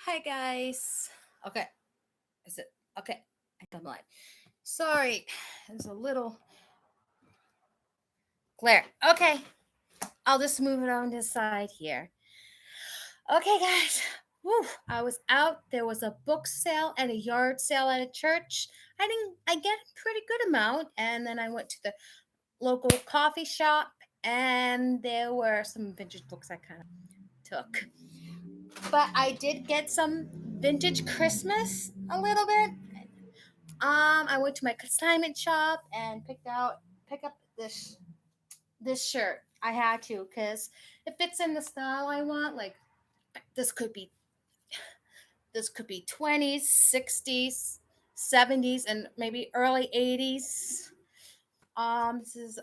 Hi guys. Okay, is it okay? I think I'm live. Sorry, there's a little glare. Okay, I'll just move it on to the side here. Okay, guys. Woo, I was out. There was a book sale and a yard sale at a church. I get a pretty good amount, and then I went to the local coffee shop, and there were some vintage books I kind of took. But I did get some vintage Christmas a little bit. I went to my consignment shop and pick up this shirt. I had to because it fits in the style I want. Like this could be this could be 20s, 60s, 70s, and maybe early 80s. This is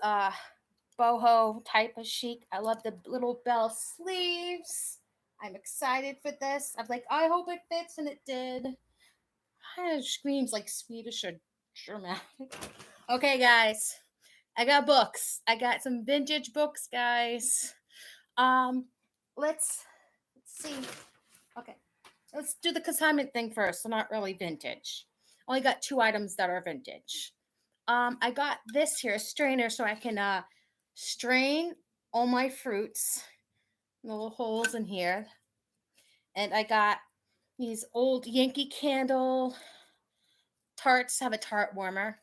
boho type of chic. I love the little bell sleeves. I'm excited for this. I'm like, I hope it fits, and it did. Kind of screams like Swedish or dramatic. Okay, guys, I got books. I got some vintage books, guys. Um, let's see. Okay, let's do the consignment thing first. So not really vintage. Only got two items that are vintage. I got this here, a strainer, so I can strain all my fruits. Little holes in here, and I got these old Yankee Candle tarts. Have a tart warmer.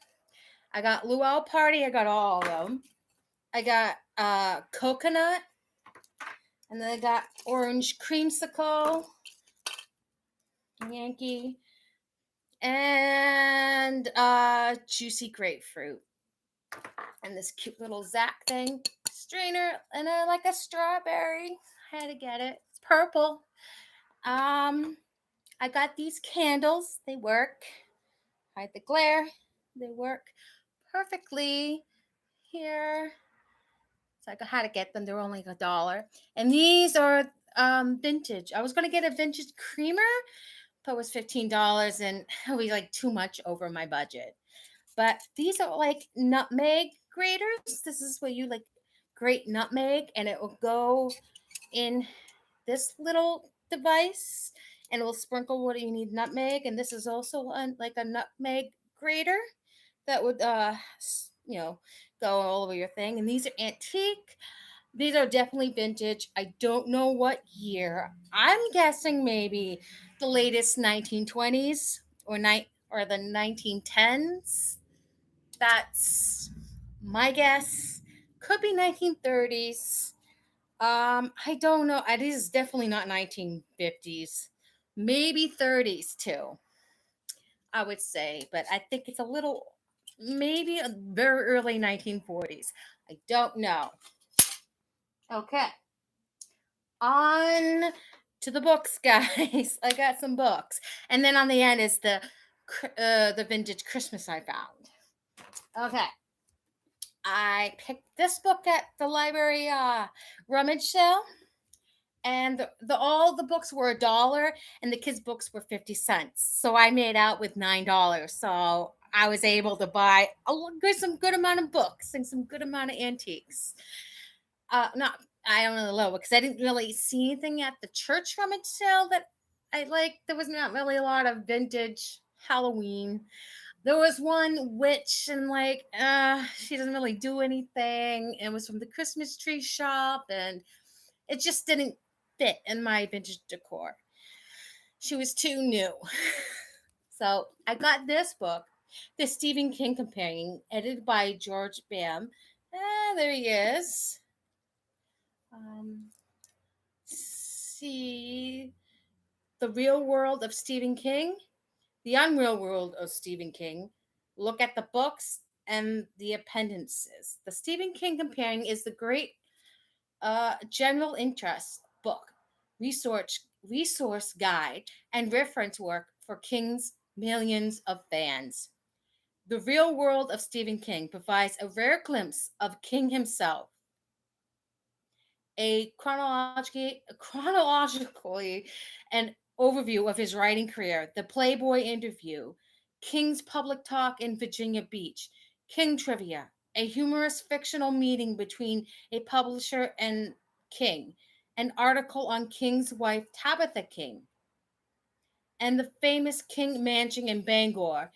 I got Luau Party. I got all of them. I got coconut, and then I got orange creamsicle, Yankee, and juicy grapefruit, and this cute little Zach thing, strainer, and like a strawberry. I had to get it. It's purple. Um, I got these candles. They work. Hide the glare. They work perfectly here. So I had to get them. They were only $1. And these are vintage. I was gonna get a vintage creamer, but it was $15 and it was like too much over my budget. But these are like nutmeg graters. This is where you like grate nutmeg and it will go in this little device and it will sprinkle what you need nutmeg. And this is also like a nutmeg grater that would you know go all over your thing. And these are antique. These are definitely vintage. I don't know what year. I'm guessing maybe the latest 1920s or the 1910s. That's my guess. Could be 1930s. I don't know. It is definitely not 1950s. Maybe 30s too. I would say, but I think it's a little maybe a very early 1940s. I don't know. Okay. On to the books, guys. I got some books, and then on the end is the vintage Christmas I found. Okay, I picked this book at the library rummage sale, and the all the books were $1, and the kids' books were 50 cents. So I made out with $9. So I was able to buy some good amount of books and some good amount of antiques. Not I don't know because I didn't really see anything at the church rummage sale that I like. There was not really a lot of vintage Halloween. There was one witch and like she doesn't really do anything. It was from the Christmas tree shop and it just didn't fit in my vintage decor. She was too new. So I got this book, The Stephen King Companion, edited by George Bam. There he is. Um, see the real world of Stephen King, the unreal world of Stephen King. Look at the books and the appendices. The Stephen King Companion is the great general interest book, resource guide, and reference work for King's millions of fans. The real world of Stephen King provides a rare glimpse of King himself, a chronologically an overview of his writing career, the Playboy interview, King's public talk in Virginia Beach, King trivia, a humorous fictional meeting between a publisher and King, an article on King's wife Tabitha King, and the famous King Mansion in Bangor,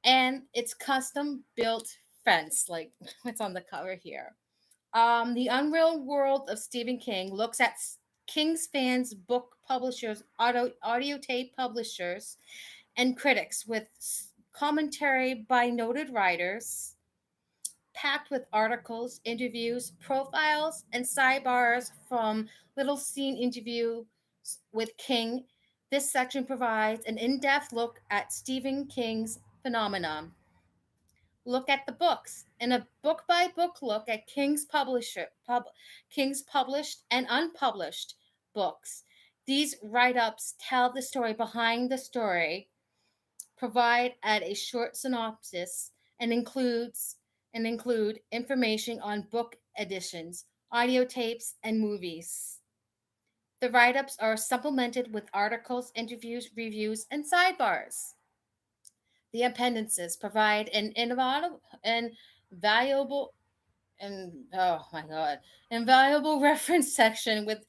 and its custom built fence, like what's on the cover here. The Unreal World of Stephen King looks at King's fans, book publishers, audio tape publishers, and critics with commentary by noted writers, packed with articles, interviews, profiles, and sidebars from little scene interviews with King. This section provides an in depth look at Stephen King's phenomenon. Look at the books. In a book by book look at King's published and unpublished books. These write ups tell the story behind the story, provide at a short synopsis, and include information on book editions, audio tapes, and movies. The write ups are supplemented with articles, interviews, reviews, and sidebars. The appendices provide an invaluable and valuable and oh my god, invaluable reference section with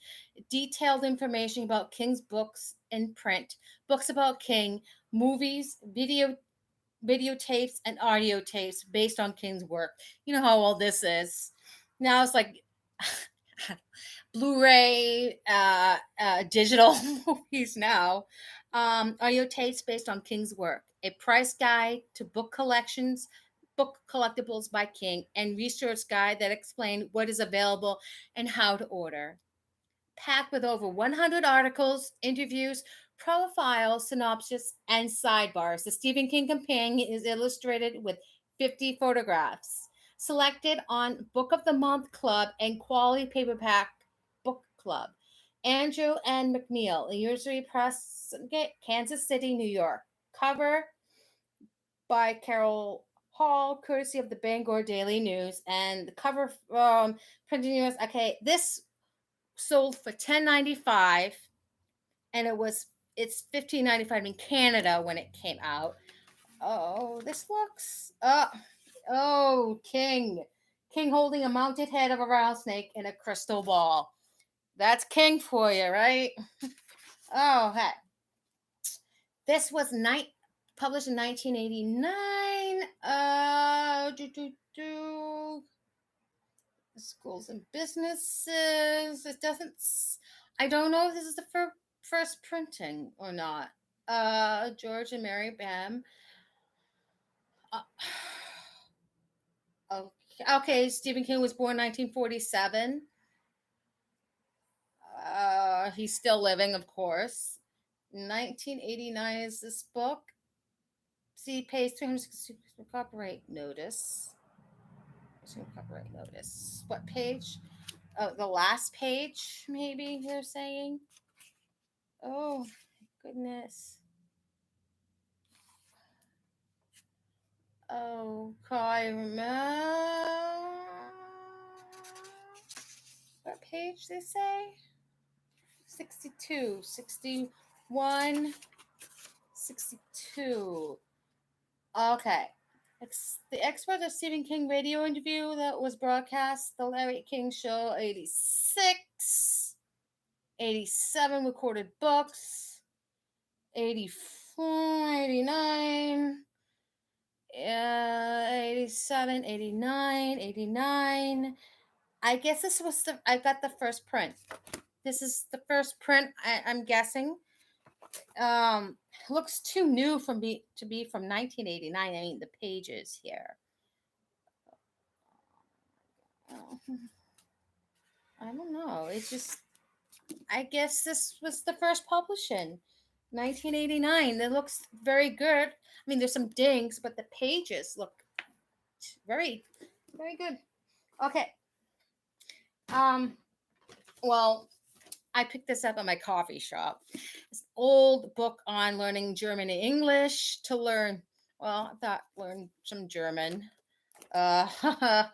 detailed information about King's books in print, books about King, movies, videotapes, and audio tapes based on King's work. You know how all this is. Now it's like Blu-ray, digital movies now. Audio tapes based on King's work. A price guide to book collections, book collectibles by King, and research guide that explain what is available and how to order. Packed with over 100 articles, interviews, profiles, synopsis, and sidebars. The Stephen King Companion is illustrated with 50 photographs. Selected on Book of the Month Club and Quality Paperback Book Club. Andrew and McNeil, Usury Press, Kansas City, New York. Cover by Carol Hall, courtesy of the Bangor Daily News, and the cover from Printing News. Okay, this sold for $10.95, and it's $15.95 in Canada when it came out. Oh, this looks King. King holding a mounted head of a rattlesnake in a crystal ball. That's King for you, right? Oh, hey. This was published in 1989. Schools and businesses. It doesn't. I don't know if this is the first printing or not. George and Mary Bam. Uh, okay, Stephen King was born 1947. He's still living, of course. 1989 is this book. See, pays 360 for copyright notice. Copyright notice. What page? Oh, the last page, maybe they're saying. Oh, goodness. Oh, I remember. What page they say? 62, 61, 62. Okay. The expert of Stephen King radio interview that was broadcast, The Larry King Show, 86, 87 recorded books, 84, 89, 87, 89, 89. I guess I got the first print. This is the first print, I'm guessing. Looks too new to be from 1989. I mean, the pages here. I don't know. It's just, I guess this was the first publishing, 1989. It looks very good. I mean, there's some dings, but the pages look very, very good. Okay. Well, I picked this up at my coffee shop. It's an old book on learning German and English to learn. Well, I thought learn some German. Unerschrocken.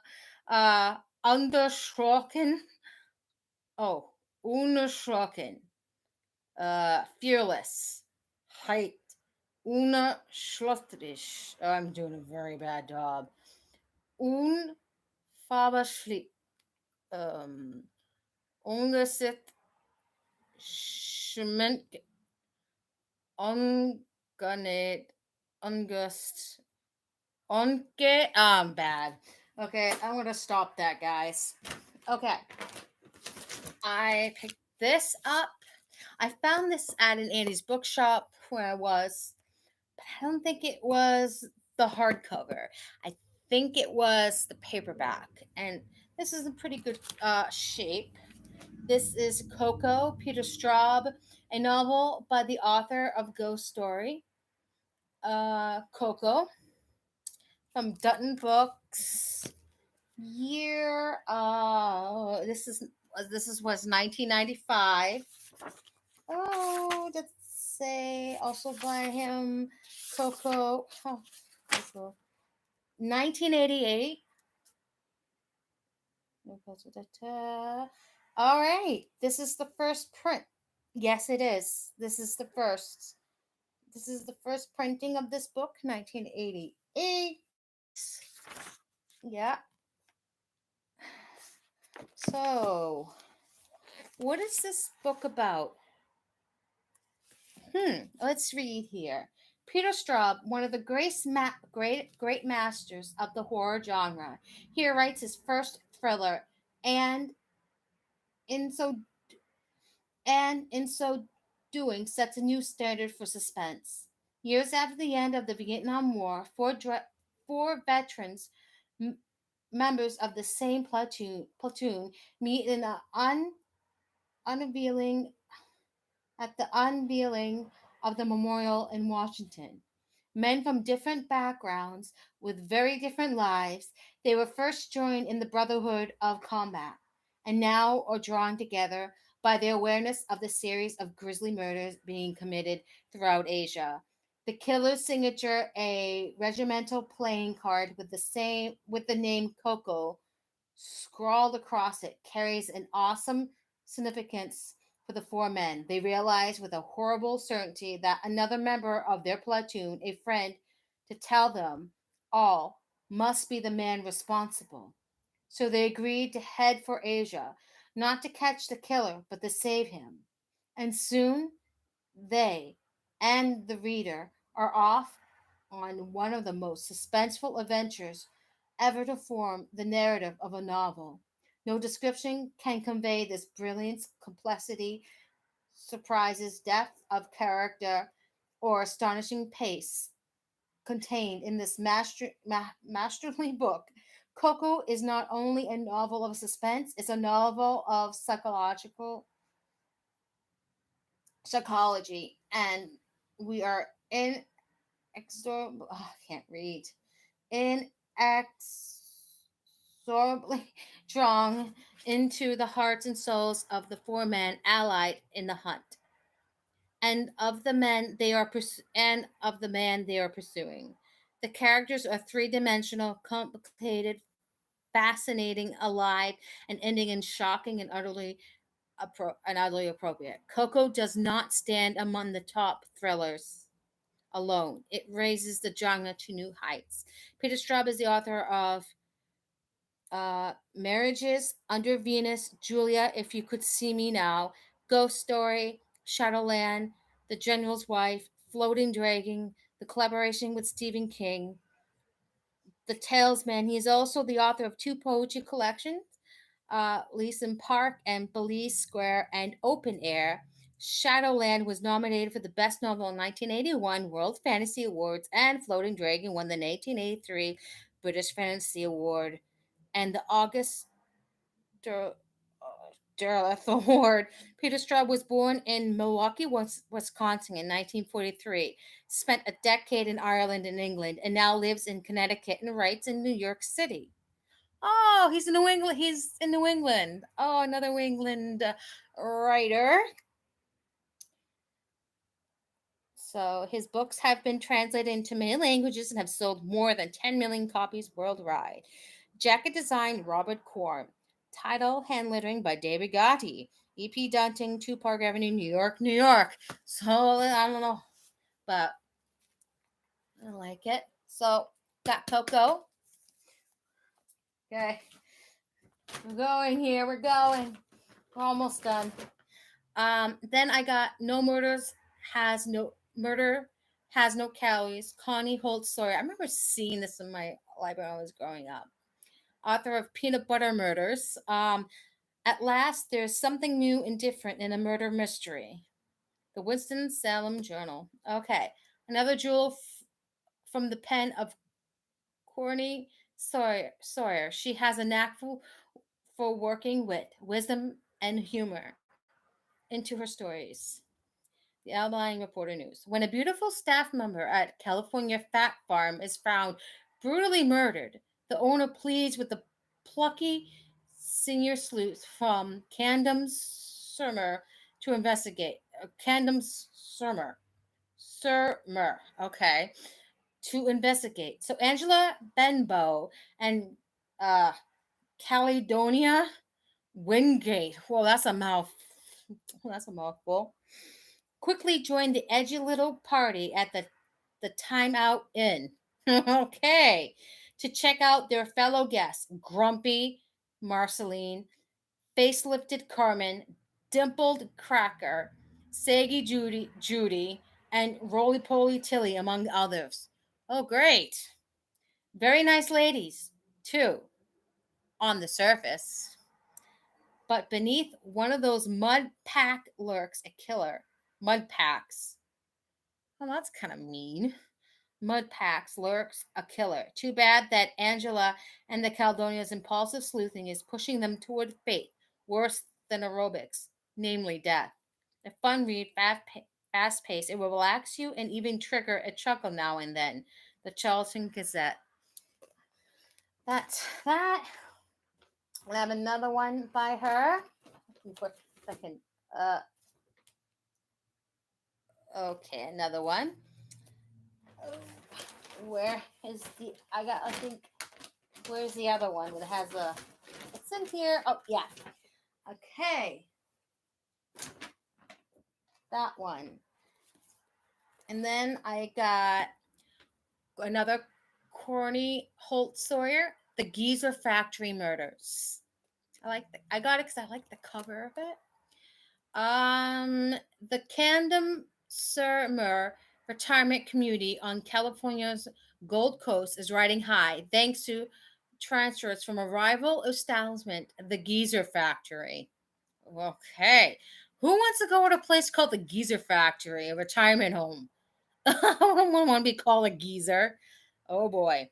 Oh, unerschrocken. Fearless. Height. Unerschlosslich. Oh, I'm doing a very bad job. Unverschlicht. Ungesit. Schment. Ungunit, Ungust, Unge. I'm bad. Okay, I'm gonna stop that, guys. Okay, I picked this up. I found this at an Annie's bookshop where I was, but I don't think it was the hardcover. I think it was the paperback, and this is in pretty good shape. This is Coco, Peter Straub, a novel by the author of Ghost Story, Coco, from Dutton Books. Year, this is was 1995. Oh, let's say also by him, Coco. Oh, Coco. 1988. All right, this is the first print. Yes, it is. This is the first. This is the first printing of this book, 1988. Yeah. So, what is this book about? Let's read here. Peter Straub, one of the great masters of the horror genre, here writes his first thriller, and in so in so doing sets a new standard for suspense. Years after the end of the Vietnam War, four veterans, m- members of the same platoon meet in unveiling at the unveiling of the memorial in Washington. Men from different backgrounds with very different lives, they were first joined in the brotherhood of combat and now are drawn together by the awareness of the series of grisly murders being committed throughout Asia. The killer's signature, a regimental playing card with the name Coco scrawled across it, carries an awesome significance for the four men. They realize with a horrible certainty that another member of their platoon, a friend to tell them all, must be the man responsible. So they agreed to head for Asia, not to catch the killer, but to save him. And soon they and the reader are off on one of the most suspenseful adventures ever to form the narrative of a novel. No description can convey this brilliance, complexity, surprises, depth of character, or astonishing pace contained in this masterly book. Coco is not only a novel of suspense, it's a novel of psychology, and we are I can't read. Inexorably drawn into the hearts and souls of the four men allied in the hunt, and of the man they are pursuing. The characters are three-dimensional, complicated, fascinating, alive, and ending in shocking and utterly appropriate. Coco does not stand among the top thrillers alone. It raises the genre to new heights. Peter Straub is the author of Marriages, Under Venus, Julia, If You Could See Me Now, Ghost Story, Shadowland, The General's Wife, Floating Dragon, the collaboration with Stephen King, The Talesman. He is also the author of two poetry collections, Leeson Park and Belize Square, and Open Air. Shadowland was nominated for the Best Novel in 1981 World Fantasy Awards, and Floating Dragon won the 1983 British Fantasy Award and the August Derleth Award. Peter Straub was born in Milwaukee, Wisconsin in 1943, spent a decade in Ireland and England, and now lives in Connecticut and writes in New York City. Oh, he's in New England. He's in New England. Oh, another New England writer. So his books have been translated into many languages and have sold more than 10 million copies worldwide. Jacket design Robert Korn. Title hand lettering by David Gotti. E.P. Dunting, 2 Park Avenue, New York, New York. So I don't know, but I like it. So got Coco. Okay, we're going here. We're going. We're almost done. Then I got No Murders Has No Murder Has No Calories, Connie Holt Sawyer. I remember seeing this in my library when I was growing up. Author of Peanut Butter Murders. At last, there's something new and different in a murder mystery. The Winston-Salem Journal. Okay. Another jewel from the pen of Corny Sawyer. She has a knack for working wit, wisdom, and humor into her stories. The Outlying Reporter News. When a beautiful staff member at California Fat Farm is found brutally murdered, the owner pleads with the plucky senior sleuth from Camden Surmer to investigate. Camden Surmer, okay, to investigate. So Angela Benbow and uh, Caledonia Wingate. Well, that's a mouthful. Quickly joined the edgy little party at the Time Out Inn. Okay. To check out their fellow guests, Grumpy Marceline, facelifted Carmen, dimpled Cracker, Saggy Judy, and Roly Poly Tilly, among others. Oh, great. Very nice ladies, too, on the surface. But beneath one of those mud pack lurks a killer. Mud packs. Well, that's kind of mean. Mud packs lurks a killer. Too bad that Angela and the Caledonia's impulsive sleuthing is pushing them toward fate, worse than aerobics, namely death. A fun read, fast paced. It will relax you and even trigger a chuckle now and then. The Charleston Gazette. That's that. I have another one by her. For a second. Uh, okay, another one. Where is the? I think. Where's the other one that has a? It's in here. Oh yeah. Okay. That one. And then I got another Corny Holt Sawyer, The Geezer Factory Murders. I got it because I like the cover of it. The Camden Surmer retirement community on California's Gold Coast is riding high thanks to transfers from a rival establishment, the Geezer Factory. Okay. Who wants to go to a place called the Geezer Factory, a retirement home? I don't want to be called a geezer. Oh boy.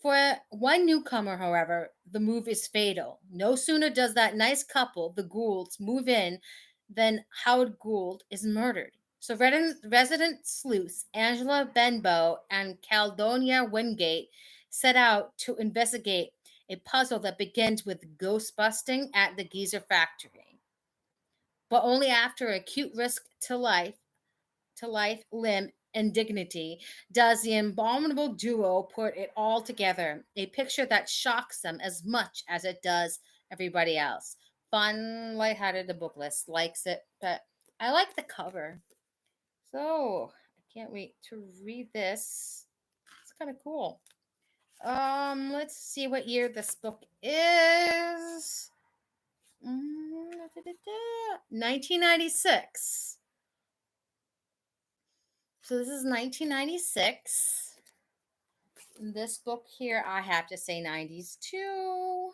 For one newcomer, however, the move is fatal. No sooner does that nice couple, the Goulds, move in than Howard Gould is murdered. So resident sleuths Angela Benbow and Caledonia Wingate set out to investigate a puzzle that begins with ghost busting at the Geezer factory. But only after acute risk to life, limb, and dignity does the abominable duo put it all together. A picture that shocks them as much as it does everybody else. Fun, lighthearted, the book list likes it, but I like the cover. So I can't wait to read this. It's kind of cool. Let's see what year this book is. 1996. So this is 1996. This book here, I have to say 90s too.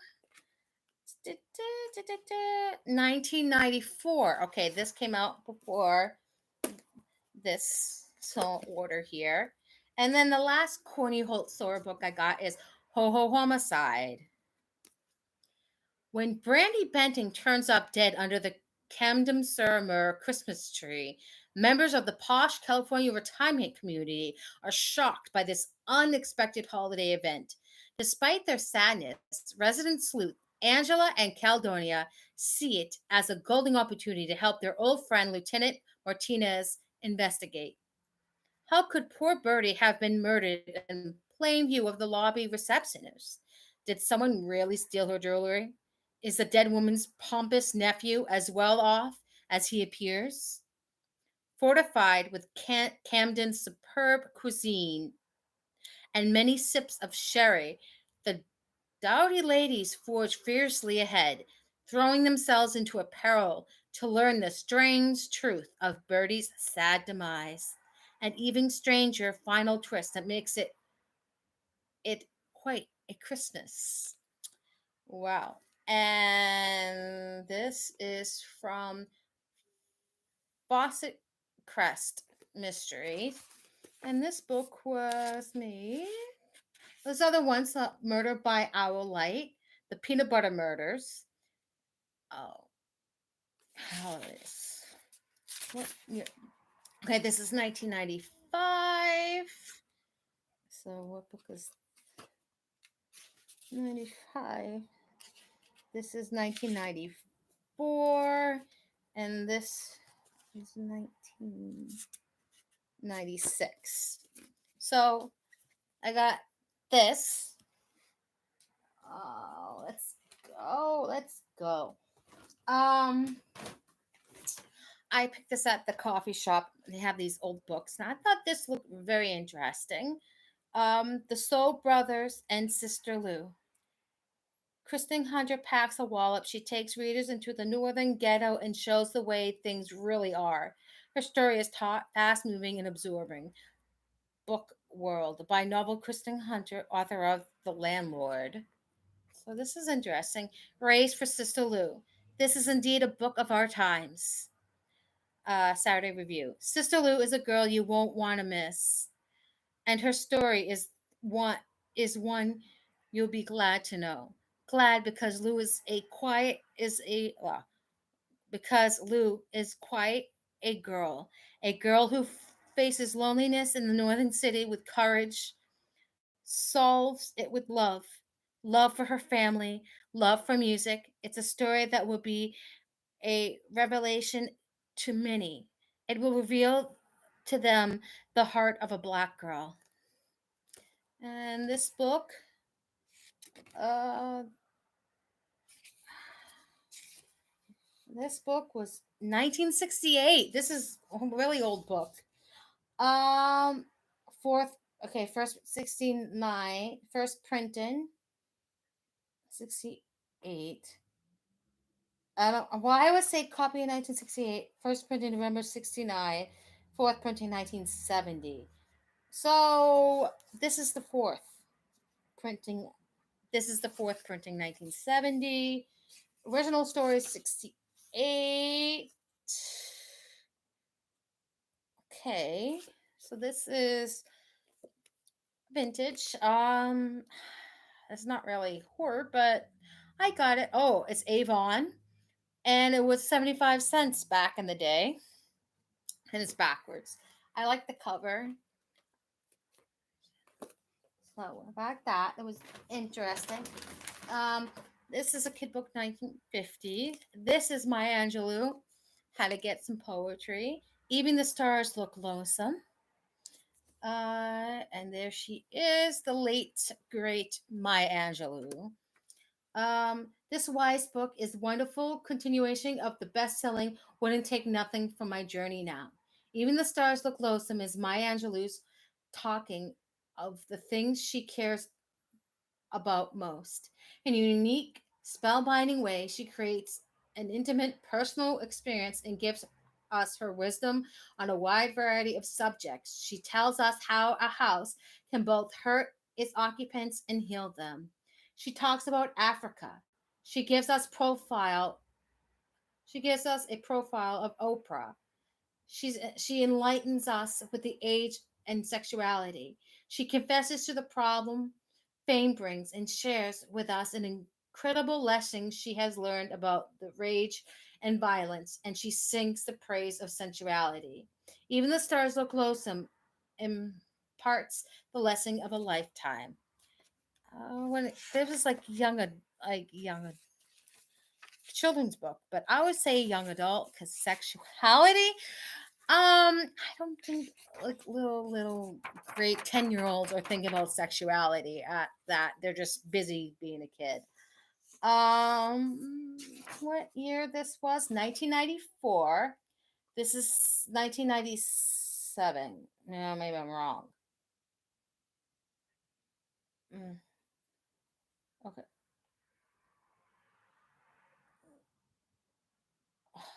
1994. Okay, this came out before this so order here. And then the last Corny Holt Sawyer book I got is Ho Ho Homicide. When Brandy Benting turns up dead under the Camden Surmer Christmas tree, members of the posh California retirement community are shocked by this unexpected holiday event. Despite their sadness, resident sleuth Angela and Caledonia see it as a golden opportunity to help their old friend Lieutenant Martinez investigate. How could poor Bertie have been murdered in plain view of the lobby receptionist? Did someone really steal her jewelry? Is the dead woman's pompous nephew as well off as he appears? Fortified with Camden's superb cuisine and many sips of sherry, the doughty ladies forge fiercely ahead, throwing themselves into a peril to learn the strange truth of Bertie's sad demise. an even stranger final twist that makes it quite a Christmas. Wow. And this is from Fawcett Crest Mysteries. And this book was made. Those other ones, Murder by Owl Light, The Peanut Butter Murders. Oh, how is what year? Okay, this is 1995. So what book is 95? This is 1994, and this is 1996. So I got this. Oh, let's go. Let's go. Um, I picked this at the coffee shop. They have these old books, and I thought this looked very interesting. The Soul Brothers and Sister Lou. Kristen Hunter packs a wallop. She takes readers into the northern ghetto and shows the way things really are. Her story is fast moving and absorbing. Book World by novel Kristen Hunter, author of The Landlord. So this is interesting. Raised for Sister Lou. This is indeed a book of our times. Saturday Review. Sister Lou is a girl you won't want to miss, and her story is one you'll be glad to know. Glad because Lou is a quiet is a because Lou is quite a girl who faces loneliness in the northern city with courage, solves it with love, love for her family, love for music. It's a story that will be a revelation to many. It will reveal to them the heart of a black girl. And uh, this book was 1968. This is a really old book. Um, fourth, okay, first 69, first printing 68. I don't. Well, I would say copy in 1968, first printing November 69, fourth printing 1970. So this is the fourth printing. This is the fourth printing 1970. Original story 68. Okay, so this is vintage. It's not really horror, but I got it. Oh, it's Avon, and it was 75 cents back in the day, and it's backwards. I like the cover. So about that, it was interesting. Um, this is a kid book, 1950. This is Maya Angelou, How to Get Some Poetry. Even the Stars Look Lonesome. And there she is, the late great Maya Angelou. This wise book is wonderful continuation of the best-selling "Wouldn't Take Nothing from My Journey Now." Even the Stars Look Lonesome is Maya Angelou's talking of the things she cares about most. In a unique, spellbinding way, she creates an intimate, personal experience and gives us her wisdom on a wide variety of subjects. She tells us how a house can both hurt its occupants and heal them. She talks about Africa. She gives us profile. She gives us a profile of Oprah. She enlightens us with the age and sexuality. She confesses to the problem fame brings and shares with us an incredible lesson she has learned about the rage and violence, and she sings the praise of sensuality. Even the Stars Look Lonesome imparts the lesson of a lifetime. This is like young children's book, but I would say young adult because sexuality. I don't think like little great 10-year-olds are thinking about sexuality at that. They're just busy being a kid. What year this was? 1994. This is 1997. No, maybe I'm wrong. Mm, okay,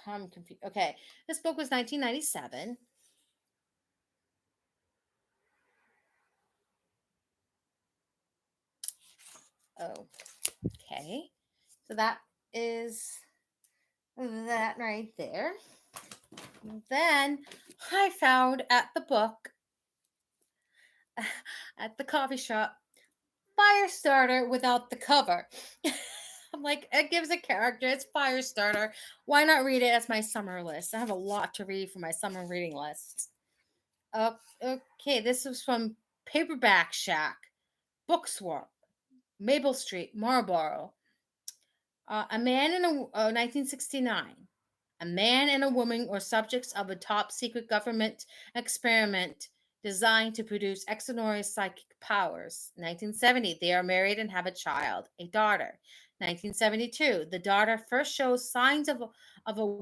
I'm confused. Okay, this book was 1997. Oh, okay. So that is that right there. Then I found at the book at the coffee shop Firestarter without the cover. I'm like, it gives a character. It's Firestarter. Why not read it as my summer list? I have a lot to read for my summer reading list. Okay, this is from Paperback Shack, Bookswap, Maple Street, Marlboro. A man in 1969. A man and a woman are subjects of a top secret government experiment designed to produce extraordinary psychic powers. 1970, they are married and have a child, a daughter. 1972, the daughter first shows signs of a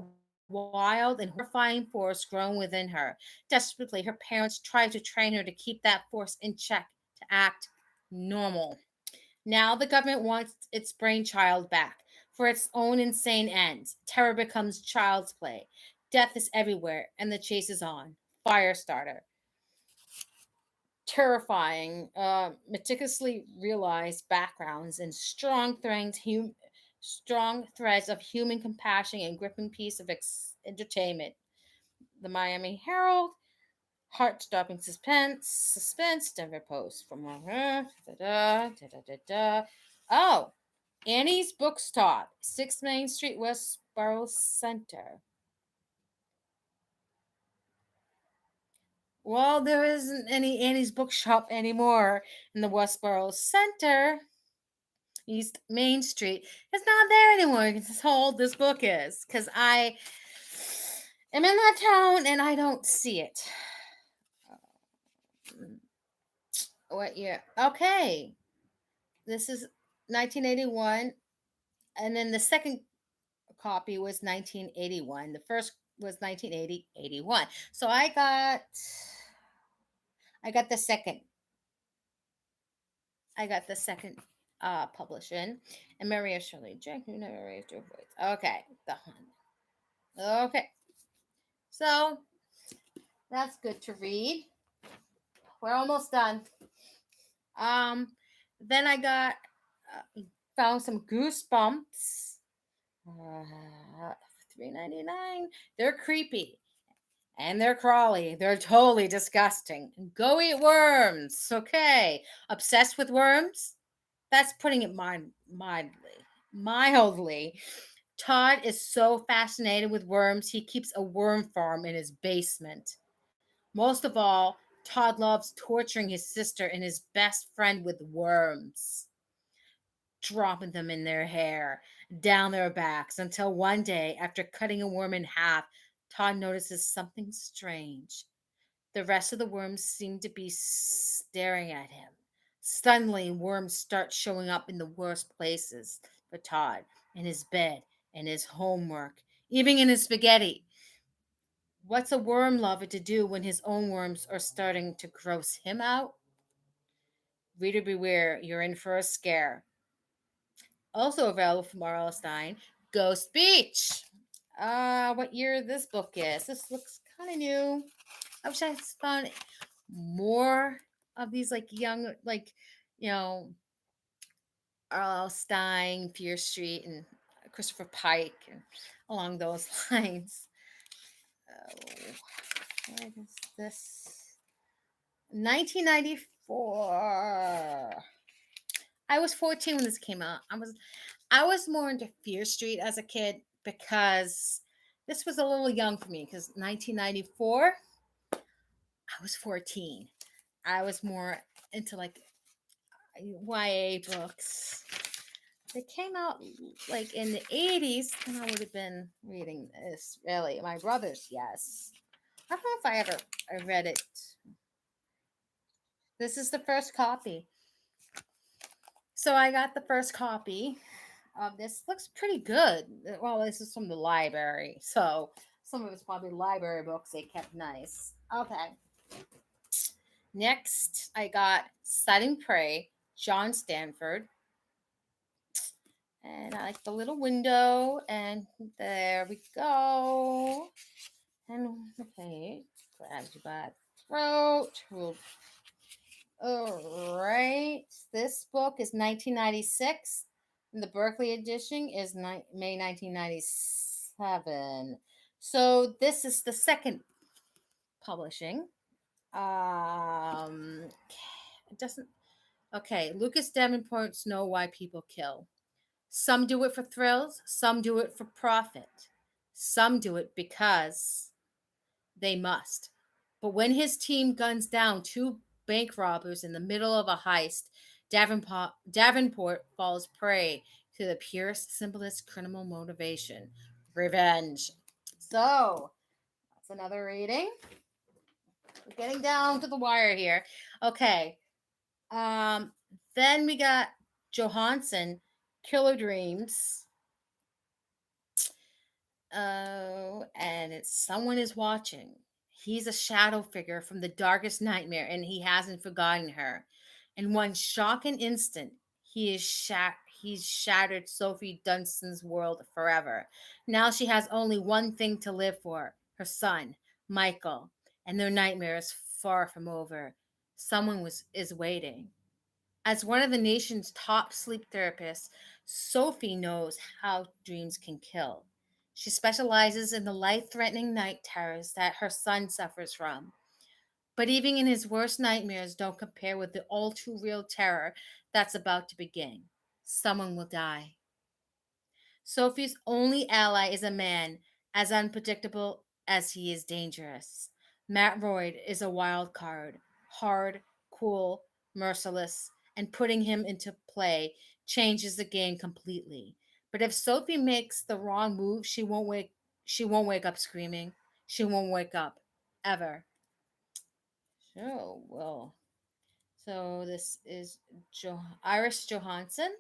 wild and horrifying force growing within her. Desperately, her parents try to train her to keep that force in check, to act normal. Now the government wants its brainchild back for its own insane ends. Terror becomes child's play. Death is everywhere, and the chase is on. Firestarter. Terrifying, meticulously realized backgrounds and strong threads of human compassion and gripping piece of entertainment. The Miami Herald, heart-stopping suspense. Denver Post. From Oh, Annie's Bookstop, 6 Main Street, Westboro Center. Well, there isn't any Annie's Bookshop anymore in the Westboro Center, East Main Street. It's not there anymore. That's how old this book is. Because I am in that town and I don't see it. What year? Okay. This is 1981. And then the second copy was 1981. The first was 1980, 81. So I got the second. I got the second publishing. And Maria Shirley Jack, you never raised your voice. Okay. Okay. So that's good to read. We're almost done. Then I got found some Goosebumps. $3.99. They're creepy. And they're crawly. They're totally disgusting. Go eat worms. Okay. Obsessed with worms? That's putting it mildly. Todd is so fascinated with worms, he keeps a worm farm in his basement. Most of all, Todd loves torturing his sister and his best friend with worms, dropping them in their hair, down their backs, until one day, after cutting a worm in half, Todd notices something strange. The rest of the worms seem to be staring at him. Suddenly, worms start showing up in the worst places for Todd, in his bed, in his homework, even in his spaghetti. What's a worm lover to do when his own worms are starting to gross him out? Reader beware, you're in for a scare. Also available from R.L. Stein, Ghost Beach. What year this book is? This looks kind of new. I wish I found more of these like young, like, you know, R.L. Stein, Fear Street, and Christopher Pike, and along those lines. Oh, what is this? 1994. I was 14 when this came out. I was more into Fear Street as a kid because this was a little young for me because 1994, I was 14. I was more into like YA books. They came out like in the 80s, then I would have been reading this. Really, my brothers, yes. I don't know if I read it. This is the first copy. So I got the first copy of this. Looks pretty good. Well, this is from the library, so some of it's probably library books they kept nice. Okay. Next, I got Silent Prey, John Stanford. And I like the little window, and there we go. And okay, grabs you by the throat. We'll All right. This book is 1996, and the Berkeley edition is May 1997. So this is the second publishing. It doesn't. Okay, Lucas Davenport's Know Why People Kill. Some do it for thrills, some do it for profit, some do it because they must. But when his team guns down two bank robbers in the middle of a heist, Davenport falls prey to the purest, simplest criminal motivation: revenge. So, that's another reading. We're getting down to the wire here. Okay. Um, then we got Johansson, Killer Dreams. Oh, and it's someone is watching. He's a shadow figure from the darkest nightmare, and he hasn't forgotten her. In one shocking instant, he's shattered Sophie Dunstan's world forever. Now she has only one thing to live for: her son, Michael, and their nightmare is far from over. Someone was is waiting. As one of the nation's top sleep therapists, Sophie knows how dreams can kill. She specializes in the life threatening night terrors that her son suffers from. But even in his worst nightmares, don't compare with the all too real terror that's about to begin. Someone will die. Sophie's only ally is a man as unpredictable as he is dangerous. Matt Royd is a wild card, hard, cool, merciless, and putting him into play changes the game completely. But if Sophie makes the wrong move, she won't wake up screaming. She won't wake up ever. So, well, so this is Iris Johansson.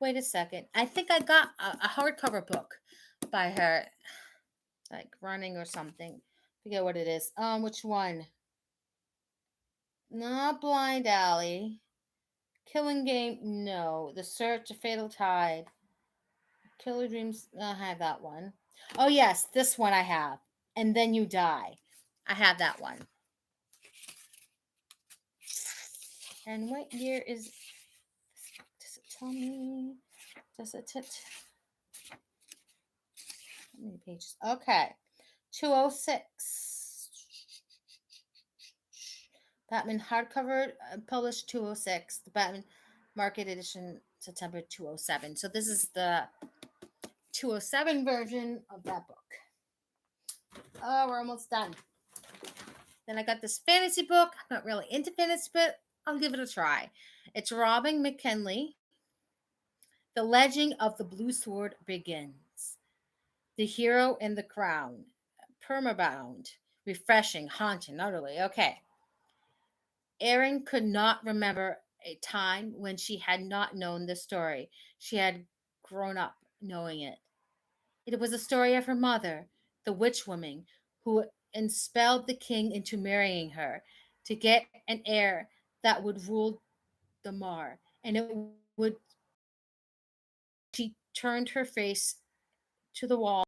Wait a second. I think I got a hardcover book by her, like Running or something. Forget what it is. Which one? Not Blind Alley. Killing Game. No. The Search of Fatal Tide. Killer Dreams. I have that one. Oh yes, this one I have. And Then You Die. I have that one. And what year is? Does it tell me? Does it? How many pages? Okay. 206. Batman hardcover, published 206. The Batman Market Edition, September 207. So this is the 207 version of that book. Oh, we're almost done. Then I got this fantasy book. I'm not really into fantasy, but I'll give it a try. It's Robin McKinley. The Legend of the Blue Sword begins. The Hero in the Crown. Permabound. Refreshing, haunting, utterly. Okay. Erin could not remember a time when she had not known the story. She had grown up knowing it. It was a story of her mother, the witch woman, who expelled the king into marrying her to get an heir that would rule the Mar. And it would, she turned her face to the wall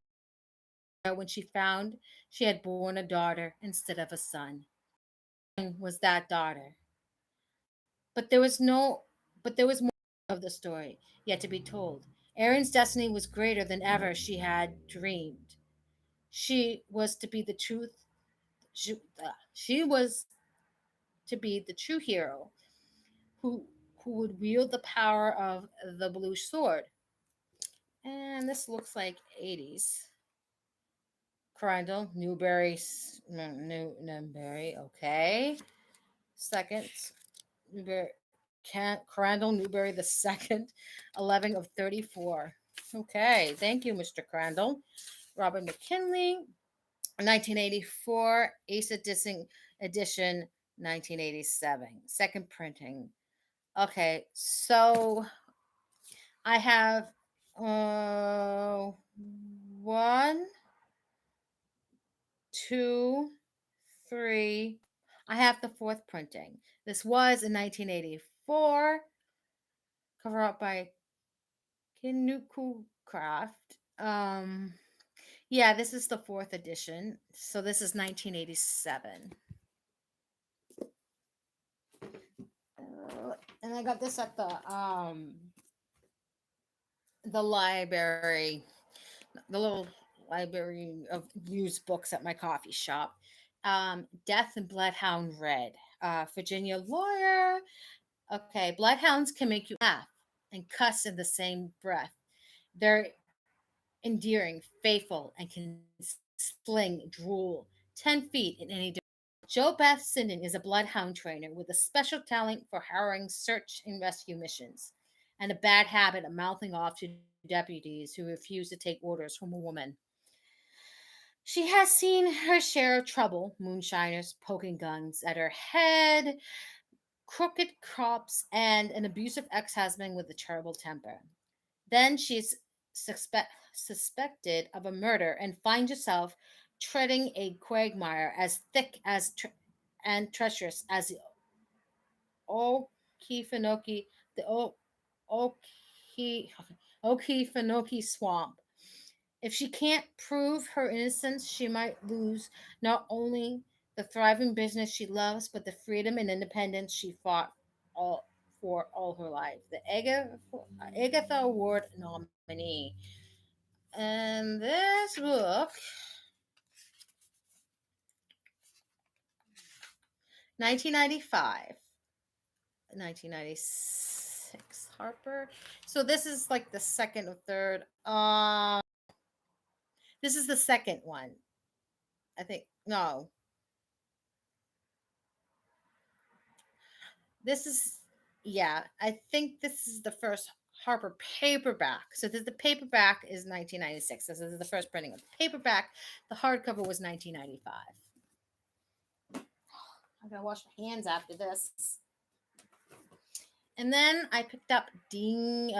when she found she had born a daughter instead of a son. Was that daughter? But there was no, but there was more of the story yet to be told. Erin's destiny was greater than ever she had dreamed. She was to be the truth. She was to be the true hero who who would wield the power of the blue sword. And this looks like 80s. Crandall, Newberry, okay. Second, Newberry, Crandall Newberry the second, 11 of 34. Okay, thank you, Mr. Crandall. Robert McKinley, 1984, Ace Edition, 1987. Second printing. Okay, so I have one, two, three. I have the fourth printing. This was in 1984, cover up by Kinuku Craft. Yeah, this is the fourth edition. So this is 1987. And I got this at the library, the little library of used books at my coffee shop. Death and Bloodhound Red. Virginia lawyer. Okay, bloodhounds can make you laugh and cuss in the same breath. They're endearing, faithful, and can sling drool 10 feet in any direction. Joe Beth Sinden is a bloodhound trainer with a special talent for harrowing search and rescue missions and a bad habit of mouthing off to deputies who refuse to take orders from a woman. She has seen her share of trouble, moonshiners poking guns at her head, crooked crops, and an abusive ex husband with a terrible temper. Then she's suspected of a murder and finds herself treading a quagmire as thick as and treacherous as the Okefenokee, the Oke, Okefenokee swamp. If she can't prove her innocence, she might lose not only the thriving business she loves, but the freedom and independence she fought all for all her life. The Agatha Award nominee. And this book, 1995, 1996, Harper. So this is like the second or third. This is the second one. I think no. This is yeah. I think this is the first Harper paperback. So the paperback is 1996. This is the first printing of the paperback. The hardcover was 1995. I gotta wash my hands after this. And then I picked up Dean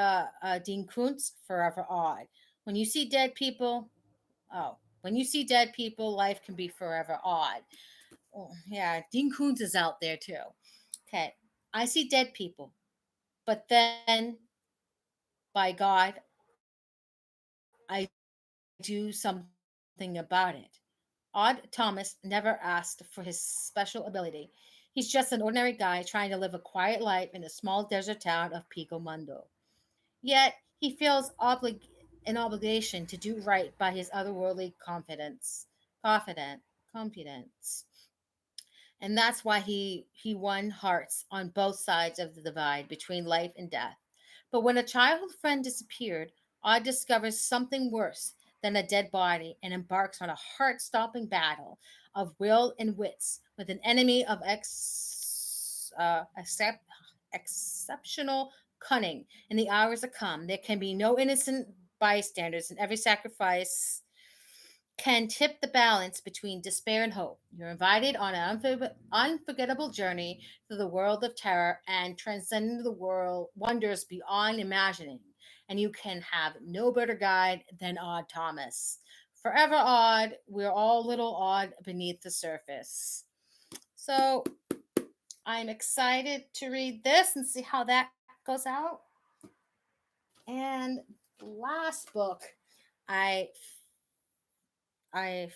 Koontz, Forever Odd. When you see dead people, oh, when you see dead people, life can be forever odd. Oh, yeah, Dean Koontz is out there too. Okay, I see dead people, but then by God, I do something about it. Odd Thomas never asked for his special ability. He's just an ordinary guy trying to live a quiet life in the small desert town of Pico Mundo. Yet he feels an obligation to do right by his otherworldly confidence. And that's why he won hearts on both sides of the divide between life and death. But when a childhood friend disappeared, Odd discovers something worse than a dead body and embarks on a heart-stopping battle of will and wits with an enemy of exceptional cunning. In the hours to come, there can be no innocent bystanders, and every sacrifice can tip the balance between despair and hope. You're invited on an unforgettable journey through the world of terror and transcending the world wonders beyond imagining. And you can have no better guide than Odd Thomas. Forever odd, we're all a little odd beneath the surface. So I'm excited to read this and see how that goes out. And last book I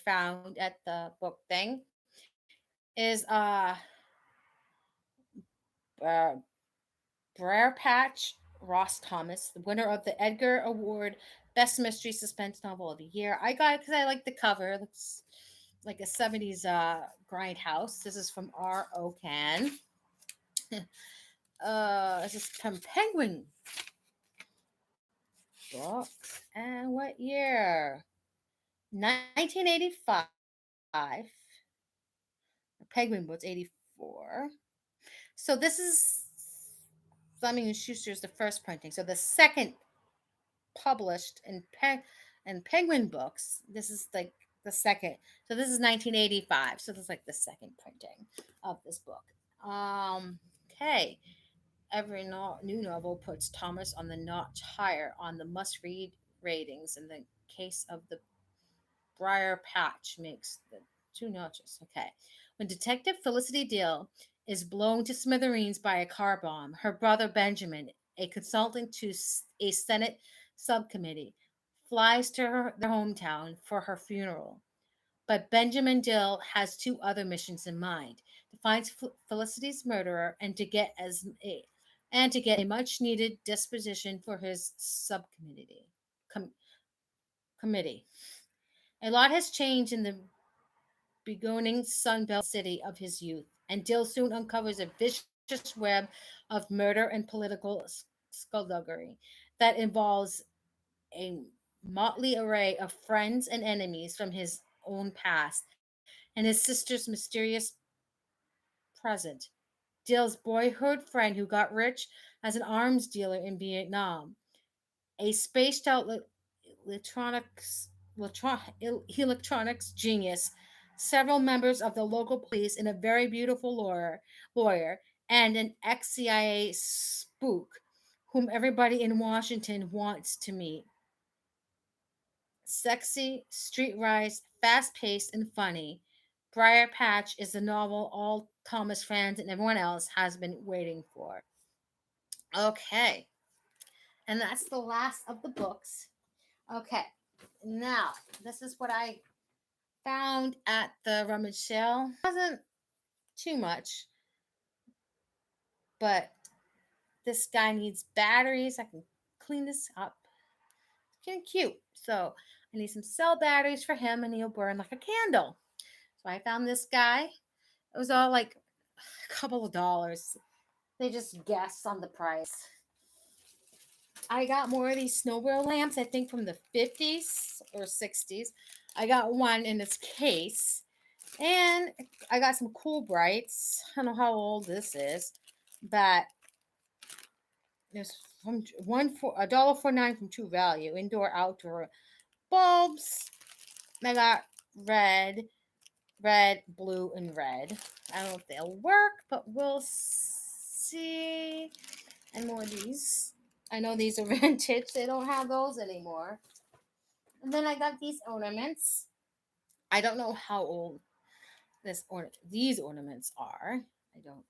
found at the book thing is uh Briar Patch Ross Thomas, the winner of the Edgar Award Best Mystery Suspense Novel of the Year. I got it because I like the cover. It looks like a 70s grindhouse. This is from R.O. Can. This is from Penguin Books. And what year? 1985. Penguin Books, 84. So this is Fleming and Schuster's the first printing. So the second published in Penguin Books. This is like the second. So this is 1985. So this is like the second printing of this book. Okay. Every new novel puts Thomas on the notch higher on the must-read ratings. In the case of the Briar Patch, makes the two notches. Okay. When Detective Felicity Dill is blown to smithereens by a car bomb, her brother Benjamin, a consultant to a Senate subcommittee, flies to their hometown for her funeral. But Benjamin Dill has two other missions in mind: to find Felicity's murderer and to get and to get a much needed disposition for his subcommittee. Committee. A lot has changed in the beginning Sunbelt city of his youth, and Dill soon uncovers a vicious web of murder and political skullduggery that involves a motley array of friends and enemies from his own past and his sister's mysterious present. Dill's boyhood friend who got rich as an arms dealer in Vietnam, a spaced out electronics, electronics genius, several members of the local police, and a very beautiful lawyer, and an ex CIA spook whom everybody in Washington wants to meet. Sexy, streetwise, fast paced, and funny. Briar Patch is the novel all Thomas fans and everyone else has been waiting for. Okay, and that's the last of the books. Okay, now this is what I found at the rummage sale. It wasn't too much, but this guy needs batteries. I can clean this up. It's getting cute. So I need some cell batteries for him, and he'll burn like a candle. So I found this guy. It was all like a couple of dollars. They just guessed on the price. I got more of these snowball lamps, I think from the 50s or 60s. I got one in its case. And I got some Cool Brights. I don't know how old this is, but there's from $1.49 from True Value. Indoor outdoor bulbs. I got red, blue, and red. I don't know if they'll work, but we'll see. And more of these. I know these are vintage. They don't have those anymore. And then I got these ornaments. I don't know how old these ornaments are. I don't.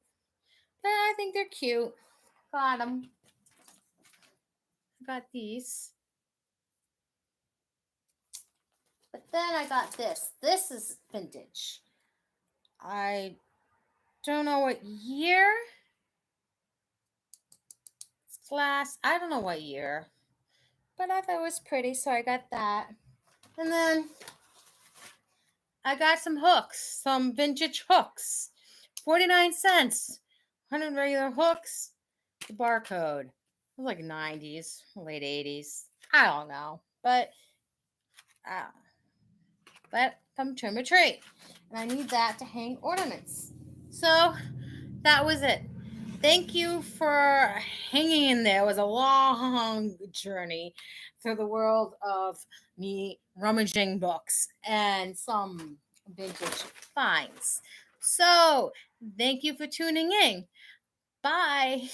But I think they're cute. Got them. Got these. But then I got this. This is vintage. I don't know what year. It's glass. I don't know what year. But I thought it was pretty, so I got that. And then I got some hooks, some vintage hooks. 49 cents. 100 regular hooks. The barcode. It was like 90s, late 80s. I don't know. But from Trim a Tree. And I need that to hang ornaments. So that was it. Thank you for hanging in there. It was a long journey through the world of me rummaging books and some vintage finds. So thank you for tuning in. Bye.